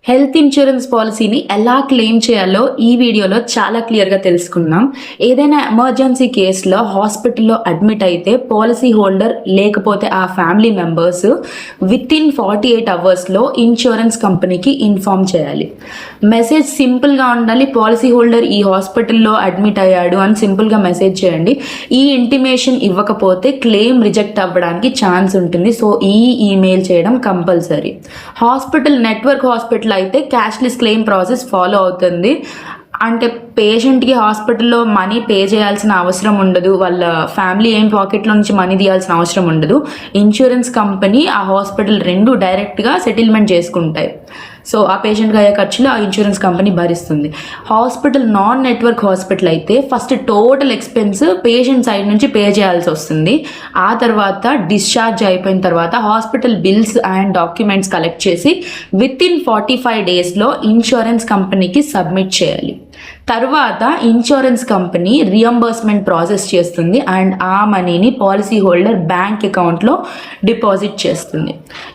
Health insurance పాలసీని ఎలా claim చేయాలో ఈ వీడియోలో చాలా క్లియర్గా తెలుసుకున్నాం. ఏదైనా ఎమర్జెన్సీ కేసులో హాస్పిటల్లో అడ్మిట్ అయితే పాలసీ హోల్డర్ లేకపోతే ఆ ఫ్యామిలీ మెంబర్స్ వితిన్ 48 అవర్స్లో ఇన్సూరెన్స్ కంపెనీకి ఇన్ఫామ్ చేయాలి. మెసేజ్ సింపుల్గా ఉండాలి. పాలసీ హోల్డర్ ఈ హాస్పిటల్లో అడ్మిట్ అయ్యాడు అని సింపుల్గా మెసేజ్ చేయండి. ఈ ఇంటిమేషన్ ఇవ్వకపోతే క్లెయిమ్ రిజెక్ట్ అవ్వడానికి ఛాన్స్ ఉంటుంది. సో ఈ ఈమెయిల్ చేయడం కంపల్సరీ. నెట్వర్క్ హాస్పిటల్ అయితే క్యాష్లెస్ క్లెయిమ్ ప్రాసెస్ ఫాలో అవుతుంది. అంటే పేషెంట్కి హాస్పిటల్లో మనీ పే చేయాల్సిన అవసరం ఉండదు. వాళ్ళ ఫ్యామిలీ ఏం పాకెట్లో నుంచి మనీ తీయాల్సిన అవసరం ఉండదు. ఇన్సూరెన్స్ కంపెనీ ఆ హాస్పిటల్ రెండు డైరెక్ట్గా సెటిల్మెంట్ చేసుకుంటాయి. సో ఆ పేషెంట్కి అయ్యే ఖర్చులు ఆ ఇన్సూరెన్స్ కంపెనీ భరిస్తుంది. నాన్ నెట్వర్క్ హాస్పిటల్ అయితే first total expense patient side నుంచి పే చేయాల్సి వస్తుంది. ఆ తర్వాత డిశ్చార్జ్ అయిపోయిన తర్వాత hospital bills and documents collect చేసి వితిన్ 45 డేస్లో ఇన్సూరెన్స్ కంపెనీకి సబ్మిట్ చేయాలి. తర్వాత ఇన్సూరెన్స్ కంపెనీ రియంబర్స్మెంట్ ప్రాసెస్ చేస్తుంది అండ్ ఆ మనీని పాలసీ హోల్డర్ బ్యాంక్ అకౌంట్లో డిపాజిట్ చేస్తుంది.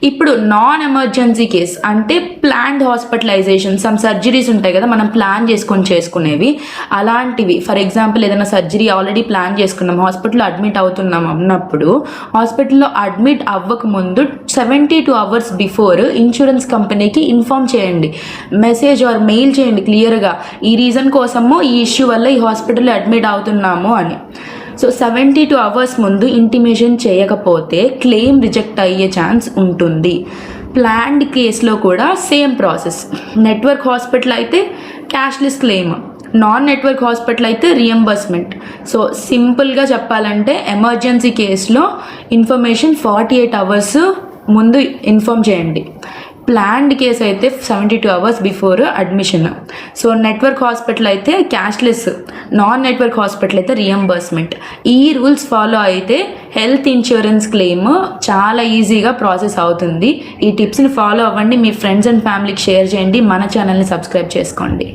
ఇప్పుడు నాన్ ఎమర్జెన్సీ కేస్ అంటే ప్లాన్డ్ హాస్పిటలైజేషన్, సమ్ సర్జరీస్ ఉంటాయి కదా మనం ప్లాన్ చేసుకునేవి. అలాంటివి ఫర్ ఎగ్జాంపుల్ ఏదైనా సర్జరీ ఆల్రెడీ ప్లాన్ చేసుకున్నాం, హాస్పిటల్లో అడ్మిట్ అవుతున్నాం అన్నప్పుడు హాస్పిటల్లో అడ్మిట్ అవ్వకముందు 72 అవర్స్ బిఫోర్ ఇన్సూరెన్స్ కంపెనీకి ఇన్ఫామ్ చేయండి. మెసేజ్ ఆర్ మెయిల్ చేయండి క్లియర్గా, ఈ రీజన్ కోసము ఈ ఇష్యూ వల్ల ఈ హాస్పిటల్లో అడ్మిట్ అవుతున్నాము అని. సో 72 అవర్స్ ముందు ఇంటిమేషన్ చేయకపోతే క్లెయిమ్ రిజెక్ట్ అయ్యే ఛాన్స్ ఉంటుంది. ప్లాన్డ్ కేసులో కూడా సేమ్ ప్రాసెస్. నెట్వర్క్ హాస్పిటల్ అయితే cashless claim, non network hospital అయితే రియంబర్స్మెంట్. సో సింపుల్గా చెప్పాలంటే ఎమర్జెన్సీ కేసులో ఇన్ఫర్మేషన్ 48 అవర్స్ ముందు ఇన్ఫామ్ చేయండి. ప్లాన్డ్ కేసు అయితే 72 hours before admission. So network hospital అయితే క్యాష్లెస్, నాన్ నెట్వర్క్ హాస్పిటల్ అయితే రియంబర్స్మెంట్. ఈ రూల్స్ ఫాలో అయితే హెల్త్ ఇన్సూరెన్స్ క్లెయిమ్ చాలా ఈజీగా ప్రాసెస్ అవుతుంది. ఈ టిప్స్ని ఫాలో అవ్వండి. మీ ఫ్రెండ్స్ అండ్ ఫ్యామిలీకి షేర్ చేయండి. మన ఛానల్ని సబ్స్క్రైబ్ చేసుకోండి.